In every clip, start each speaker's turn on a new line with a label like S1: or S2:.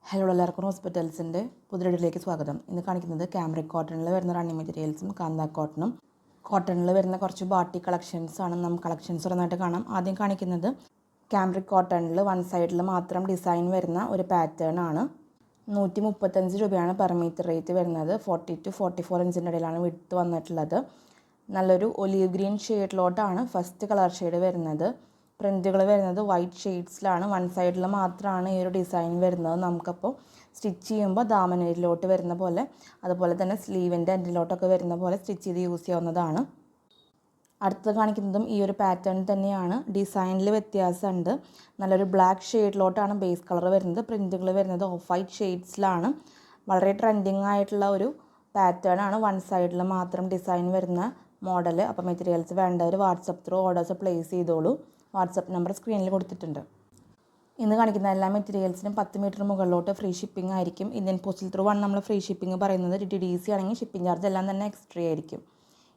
S1: Hello എല്ലാവർക്കും ഹോസ്പിറ്റൽസിൻ്റെ പുതിയൊരിലേക്ക് സ്വാഗതം. ഇന്ന് കാണിക്കുന്നത് ക്യാമ്രിക് കോട്ടണിൽ വരുന്ന റണ്ണിങ് മെറ്റീരിയൽസും കാന്ത കോട്ടണും കോട്ടണിൽ വരുന്ന കുറച്ച് ബാട്ടി കളക്ഷൻസ് ആണ്. നമുക്ക് കളക്ഷൻസ് ഒരെണ്ണമായിട്ട് കാണാം. ആദ്യം കാണിക്കുന്നത് ക്യാമ്രിക് കോട്ടണിൽ വൺ സൈഡിൽ മാത്രം ഡിസൈൻ വരുന്ന ഒരു പാറ്റേൺ ആണ്. 135 രൂപയാണ് പെർ മീറ്റർ റേറ്റ് വരുന്നത്. 40 to 44 ഇഞ്ചിൻ്റെ ഇടയിലാണ് വിഡ്ത്ത് വന്നിട്ടുള്ളത്. നല്ലൊരു ഒലീവ് ഗ്രീൻ ഷെയ്ഡിലോട്ടാണ് ഫസ്റ്റ് കളർ ഷെയ്ഡ് വരുന്നത്. പ്രിൻറ്റുകൾ വരുന്നത് വൈറ്റ് ഷെയ്ഡ്സിലാണ്. വൺ സൈഡിൽ മാത്രമാണ് ഈ ഒരു ഡിസൈൻ വരുന്നത്. നമുക്കപ്പോൾ സ്റ്റിച്ച് ചെയ്യുമ്പോൾ ദാമനയിലോട്ട് വരുന്ന പോലെ, അതുപോലെ തന്നെ സ്ലീവിൻ്റെ എൻഡിലോട്ടൊക്കെ വരുന്ന പോലെ സ്റ്റിച്ച് ചെയ്ത് യൂസ് ചെയ്യാവുന്നതാണ്. അടുത്തത് കാണിക്കുന്നതും ഈ ഒരു പാറ്റേൺ തന്നെയാണ്. ഡിസൈനിൽ വ്യത്യാസമുണ്ട്. നല്ലൊരു ബ്ലാക്ക് ഷെയ്ഡിലോട്ടാണ് ബേസ് കളർ വരുന്നത്. പ്രിൻറ്റുകൾ വരുന്നത് ഓഫ് വൈറ്റ് ഷെയ്ഡ്സിലാണ്. വളരെ ട്രെൻഡിങ് ആയിട്ടുള്ള ഒരു പാറ്റേൺ ആണ്. വൺ സൈഡിൽ മാത്രം ഡിസൈൻ വരുന്ന മോഡൽ. അപ്പോൾ മെറ്റീരിയൽസ് വേണ്ടവർ വാട്സപ്പ് ത്രൂ ഓർഡേഴ്സ് പ്ലേസ് ചെയ്തോളൂ. വാട്സപ്പ് നമ്പർ സ്ക്രീനിൽ കൊടുത്തിട്ടുണ്ട്. ഇന്ന് കാണിക്കുന്ന എല്ലാ മെറ്റീരിയൽസിനും 10 മീറ്റർ മുകളിലോട്ട് ഫ്രീ ഷിപ്പിംഗ് ആയിരിക്കും. ഇന്ത്യൻ പോസ്റ്റൽ ത്രൂ ആണ് നമ്മൾ ഫ്രീ ഷിപ്പിംഗ് പറയുന്നത്. DTDC ആണെങ്കിൽ ഷിപ്പിംഗ് ചാർജ് എല്ലാം തന്നെ എക്സ്ട്രാ ആയിരിക്കും.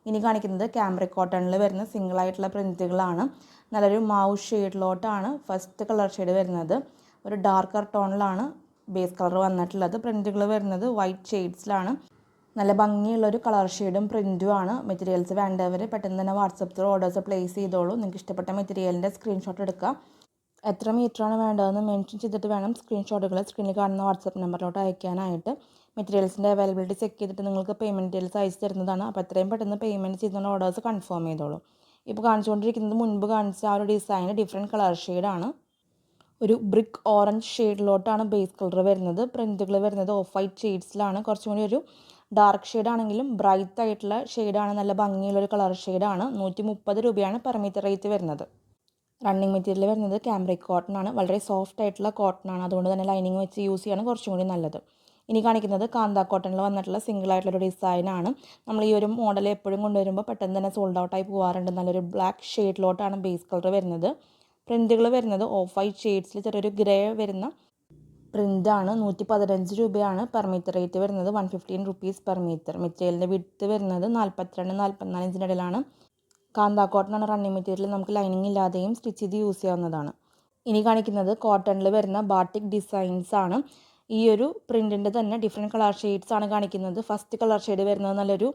S1: ഇനി കാണിക്കുന്നത് ക്യാമ്രിക് കോട്ടണിൽ വരുന്ന സിംഗിൾ ആയിട്ടുള്ള പ്രിൻറ്റുകളാണ്. നല്ലൊരു മൗ ഷെയ്ഡിലോട്ടാണ് ഫസ്റ്റ് കളർ ഷെയ്ഡ് വരുന്നത്. ഒരു ഡാർക്കർ ടോണിലാണ് ബേസ് കളർ വന്നിട്ടുള്ളത്. പ്രിൻറ്റുകൾ വരുന്നത് വൈറ്റ് ഷെയ്ഡ്സിലാണ്. നല്ല ഭംഗിയുള്ളൊരു കളർ ഷെയ്ഡും പ്രിൻറ്റും ആണ്. മെറ്റീരിയൽസ് വേണ്ടവർ പെട്ടെന്ന് തന്നെ വാട്സപ്പ് ത്രൂ ഓർഡേഴ്സ് പ്ലേസ് ചെയ്തോളൂ. നിങ്ങൾക്ക് ഇഷ്ടപ്പെട്ട മെറ്റീരിയലിൻ്റെ സ്ക്രീൻഷോട്ട് എടുക്കുക. എത്ര മീറ്ററാണ് വേണ്ടതെന്ന് മെൻഷൻ ചെയ്തിട്ട് വേണം സ്ക്രീൻഷോട്ടുകൾ സ്ക്രീനിൽ കാണുന്ന വാട്സപ്പ് നമ്പറിലോട്ട് അയക്കാനായിട്ട്. മെറ്റീരിയൽസിൻ്റെ അവൈലബിലിറ്റി ചെക്ക് ചെയ്തിട്ട് നിങ്ങൾക്ക് പേയ്മെൻറ്റ് ഡീറ്റെയിൽസ് അയച്ചു തരുന്നതാണ്. അപ്പോൾ എത്രയും പെട്ടെന്ന് പേയ്മെൻറ്റ് ചെയ്യുന്ന ഓർഡേഴ്സ് കൺഫേം ചെയ്തോളൂ. ഇപ്പോൾ കാണിച്ചുകൊണ്ടിരിക്കുന്നത് മുൻപ് കാണിച്ച ആ ഒരു ഡിസൈൻ ഡിഫറെൻറ്റ് കളർ ഷെയ്ഡാണ്. ഒരു ബ്രിക്ക് ഓറഞ്ച് ഷെയ്ഡിലോട്ടാണ് ബേസ് കളർ വരുന്നത്. പ്രിൻറ്റുകൾ വരുന്നത് ഓഫ് വൈറ്റ് ഷെയ്ഡ്സിലാണ്. കുറച്ചും കൂടി ഒരു ഡാർക്ക് ഷെയ്ഡാണെങ്കിലും ബ്രൈറ്റ് ആയിട്ടുള്ള ഷെയ്ഡാണ്. നല്ല ഭംഗിയുള്ളൊരു കളർ ഷെയ്ഡാണ്. 130 രൂപയാണ് പെർ മീറ്റർ റേറ്റ് വരുന്നത്. റണ്ണിങ് മെറ്റീരിയൽ വരുന്നത് ക്യാമ്രിക് കോട്ടൺ ആണ്. വളരെ സോഫ്റ്റ് ആയിട്ടുള്ള കോട്ടൺ ആണ്. അതുകൊണ്ട് തന്നെ ലൈനിങ് വെച്ച് യൂസ് ചെയ്യാണ് കുറച്ചും കൂടി നല്ലത്. ഇനി കാണിക്കുന്നത് കാന്ത കോട്ടണിൽ വന്നിട്ടുള്ള സിംഗിൾ ആയിട്ടുള്ളൊരു ഡിസൈനാണ്. നമ്മൾ ഈ ഒരു മോഡൽ എപ്പോഴും കൊണ്ടുവരുമ്പോൾ പെട്ടെന്ന് തന്നെ സോൾഡ് ഔട്ടായി പോകാറുണ്ട്. നല്ലൊരു ബ്ലാക്ക് ഷെയ്ഡിലോട്ടാണ് ബേസ് കളർ വരുന്നത്. പ്രിൻറ്റുകൾ വരുന്നത് ഓഫ് വൈറ്റ് ഷെയ്ഡ്സിൽ ചെറിയൊരു ഗ്രേ വരുന്ന പ്രിൻ്റാണ്. 115 രൂപയാണ് പെർ മീറ്റർ റേറ്റ് വരുന്നത്. 115 റുപ്പീസ് പെർ മീറ്റർ. മെറ്റീരിയലിൻ്റെ വിഡ്ത്ത് വരുന്നത് 42-44 ഇഞ്ചിൻ്റെ ഇടയിലാണ്. കാന്ത കോട്ടൺ ആണ് റണ്ണിങ് മെറ്റീരിയൽ. നമുക്ക് ലൈനിങ് ഇല്ലാതെയും സ്റ്റിച്ച് ചെയ്ത് യൂസ് ചെയ്യാവുന്നതാണ്. ഇനി കാണിക്കുന്നത് കോട്ടണിൽ വരുന്ന ബാട്ടിക് ഡിസൈൻസ് ആണ്. ഈ ഒരു പ്രിൻറ്റിൻ്റെ തന്നെ ഡിഫറെൻറ്റ് കളർ ഷെയ്ഡ്സ് ആണ് കാണിക്കുന്നത്. ഫസ്റ്റ് കളർ ഷെയ്ഡ് വരുന്നത് നല്ലൊരു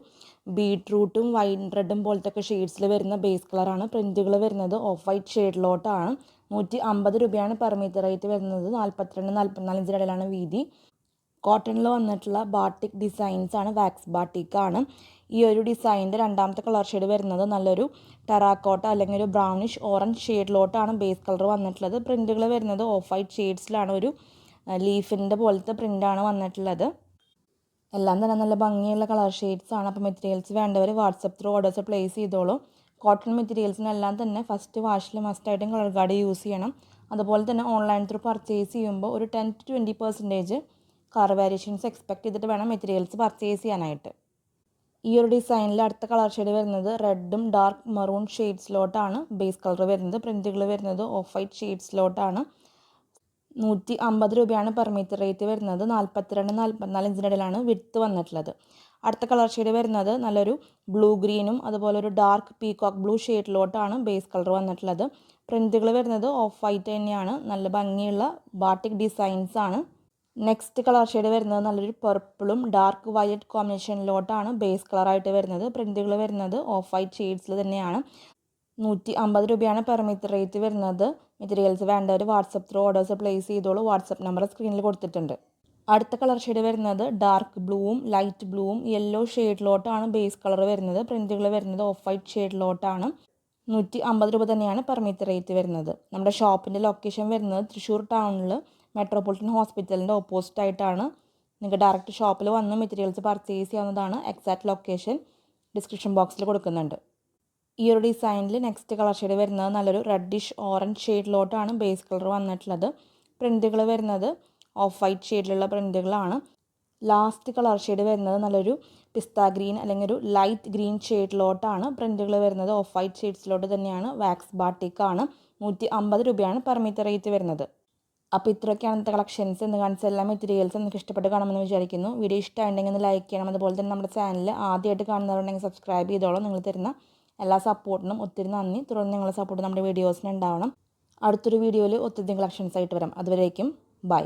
S1: ബീട്രൂട്ടും വൈൻ റെഡും പോലത്തെ ഒക്കെ ഷെയ്ഡ്സിൽ വരുന്ന ബേസ് കളറാണ്. പ്രിൻറ്റുകൾ വരുന്നത് ഓഫ് വൈറ്റ് ഷെയ്ഡിലോട്ടാണ്. 150 രൂപയാണ് പെർ മീറ്റർ റേറ്റ് വരുന്നത്. 42-44 ഇഞ്ചിൻ്റെ ഇടയിലാണ് വീതി. കോട്ടണിൽ വന്നിട്ടുള്ള ബാട്ടിക് ഡിസൈൻസ് ആണ്. വാക്സ് ബാട്ടിക് ആണ്. ഈ ഒരു ഡിസൈനിൻ്റെ രണ്ടാമത്തെ കളർ ഷെയ്ഡ് വരുന്നത് നല്ലൊരു ടെറാക്കോട്ട അല്ലെങ്കിൽ ഒരു ബ്രൗണിഷ് ഓറഞ്ച് ഷെയ്ഡിലോട്ടാണ് ബേസ് കളർ വന്നിട്ടുള്ളത്. പ്രിൻറ്റുകൾ വരുന്നത് ഓഫ് വൈറ്റ് ഷെയ്ഡ്സിലാണ്. ഒരു ലീഫിൻ്റെ പോലത്തെ പ്രിൻ്റാണ് വന്നിട്ടുള്ളത്. എല്ലാം തന്നെ നല്ല ഭംഗിയുള്ള കളർ ഷെയ്ഡ്സ് ആണ്. അപ്പോൾ മെറ്റീരിയൽസ് വേണ്ടവർ വാട്സപ്പ് ത്രൂ ഓർഡേഴ്സ് പ്ലേസ് ചെയ്തോളൂ. കോട്ടൺ മെറ്റീരിയൽസിനെല്ലാം തന്നെ ഫസ്റ്റ് വാഷിൽ മസ്റ്റായിട്ടും കളർ ഗാർഡ് യൂസ് ചെയ്യണം. അതുപോലെ തന്നെ ഓൺലൈൻ ത്രൂ പർച്ചേസ് ചെയ്യുമ്പോൾ ഒരു 10 to 20% കളർ വേരിയേഷൻസ് എക്സ്പെക്ട് ചെയ്തിട്ട് വേണം മെറ്റീരിയൽസ് പർച്ചേസ് ചെയ്യാനായിട്ട്. ഈ ഒരു ഡിസൈനിൽ അടുത്ത കളർ ഷെയ്ഡ് വരുന്നത് റെഡും ഡാർക്ക് മെറൂൺ ഷെയ്ഡ്സിലോട്ടാണ് ബേസ് കളർ വരുന്നത്. പ്രിൻറ്റുകൾ വരുന്നത് ഓഫ് വൈറ്റ് ഷെയ്ഡ്സിലോട്ടാണ്. 150 രൂപയാണ് പെർ മീറ്റർ റേറ്റ് വരുന്നത്. 42-44 ഇഞ്ചിൻ്റെ ഇടയിലാണ് വിഡ്ത്ത് വന്നിട്ടുള്ളത്. അടുത്ത കളർ ഷെയ്ഡ് വരുന്നത് നല്ലൊരു ബ്ലൂ ഗ്രീനും അതുപോലെ ഒരു ഡാർക്ക് പീകോക്ക് ബ്ലൂ ഷെയ്ഡിലോട്ടാണ് ബേസ് കളർ വന്നിട്ടുള്ളത്. പ്രിൻറ്റുകൾ വരുന്നത് ഓഫ് വൈറ്റ് തന്നെയാണ്. നല്ല ഭംഗിയുള്ള ബാട്ടിക് ഡിസൈൻസ് ആണ്. നെക്സ്റ്റ് കളർ ഷെയ്ഡ് വരുന്നത് നല്ലൊരു പർപ്പിളും ഡാർക്ക് വയലറ്റ് കോമ്പിനേഷനിലോട്ടാണ് ബേസ് കളറായിട്ട് വരുന്നത്. പ്രിൻറ്റുകൾ വരുന്നത് ഓഫ് വൈറ്റ് ഷെയ്ഡ്സിൽ തന്നെയാണ്. 150 രൂപയാണ് പെർ മീറ്റർ റേറ്റ് വരുന്നത്. മെറ്റീരിയൽസ് വേണ്ടവർ വാട്സപ്പ് ത്രൂ ഓർഡേഴ്സ് പ്ലേസ് ചെയ്തോളൂ. വാട്സപ്പ് നമ്പർ സ്ക്രീനിൽ കൊടുത്തിട്ടുണ്ട്. അടുത്ത കളർ ഷെയ്ഡ് വരുന്നത് ഡാർക്ക് ബ്ലൂവും ലൈറ്റ് ബ്ലൂവും യെല്ലോ ഷെയ്ഡിലോട്ടാണ് ബേസ് കളർ വരുന്നത്. പ്രിൻറ്റുകൾ വരുന്നത് ഓഫ് വൈറ്റ് ഷെയ്ഡിലോട്ടാണ്. 150 രൂപ തന്നെയാണ് പെർ മീറ്റർ റേറ്റ് വരുന്നത്. നമ്മുടെ ഷോപ്പിൻ്റെ ലൊക്കേഷൻ വരുന്നത് തൃശ്ശൂർ ടൗണിൽ മെട്രോപൊളിറ്റൻ ഹോസ്പിറ്റലിൻ്റെ ഓപ്പോസിറ്റ് ആയിട്ടാണ്. നിങ്ങൾക്ക് ഡയറക്റ്റ് ഷോപ്പിൽ വന്ന് മെറ്റീരിയൽസ് പർച്ചേസ് ചെയ്യാവുന്നതാണ്. എക്സാക്ട് ലൊക്കേഷൻ ഡിസ്ക്രിപ്ഷൻ ബോക്സിൽ കൊടുക്കുന്നുണ്ട്. ഈ ഒരു ഡിസൈനിൽ നെക്സ്റ്റ് കളർ ഷെയ്ഡ് വരുന്നത് നല്ലൊരു റെഡിഷ് ഓറഞ്ച് ഷെയ്ഡിലോട്ടാണ് ബേസ് കളർ വന്നിട്ടുള്ളത്. പ്രിൻറ്റുകൾ വരുന്നത് ഓഫ് വൈറ്റ് ഷെയ്ഡിലുള്ള പ്രിൻറ്റുകളാണ്. ലാസ്റ്റ് കളർ ഷെയ്ഡ് വരുന്നത് നല്ലൊരു പിസ്ത ഗ്രീൻ അല്ലെങ്കിൽ ഒരു ലൈറ്റ് ഗ്രീൻ ഷെയ്ഡിലോട്ടാണ്. പ്രിൻറ്റുകൾ വരുന്നത് ഓഫ് വൈറ്റ് ഷെയ്ഡ്സിലോട്ട് തന്നെയാണ്. വാക്സ് ബാട്ടിക് ആണ്. 150 രൂപയാണ് പെർ മീറ്റർ റേറ്റ് വരുന്നത്. അപ്പോൾ ഇത്രയൊക്കെയാണ് ഇന്നത്തെ കളക്ഷൻസ്. എന്ന് കാണിച്ച എല്ലാ മെറ്റീരിയൽസും നിങ്ങൾക്ക് ഇഷ്ടപ്പെട്ട് കാണുമെന്ന് വിചാരിക്കുന്നു. വീഡിയോ ഇഷ്ടമായിട്ടുണ്ടെങ്കിൽ ഒന്ന് ലൈക്ക് ചെയ്യണം. അതുപോലെ തന്നെ നമ്മുടെ ചാനൽ ആദ്യമായിട്ട് കാണുന്നവരുണ്ടെങ്കിൽ സബ്സ്ക്രൈബ് ചെയ്തോളാം. നിങ്ങൾ തരുന്ന എല്ലാ സപ്പോർട്ടിനും ഒത്തിരി നന്ദി. തുടർന്ന് നിങ്ങളുടെ സപ്പോർട്ട് നമ്മുടെ വീഡിയോസിന് ഉണ്ടാവണം. അടുത്തൊരു വീഡിയോയിൽ ഒത്തിരി കളക്ഷൻസ് ആയിട്ട് വരാം. അതുവരേക്കും ബൈ.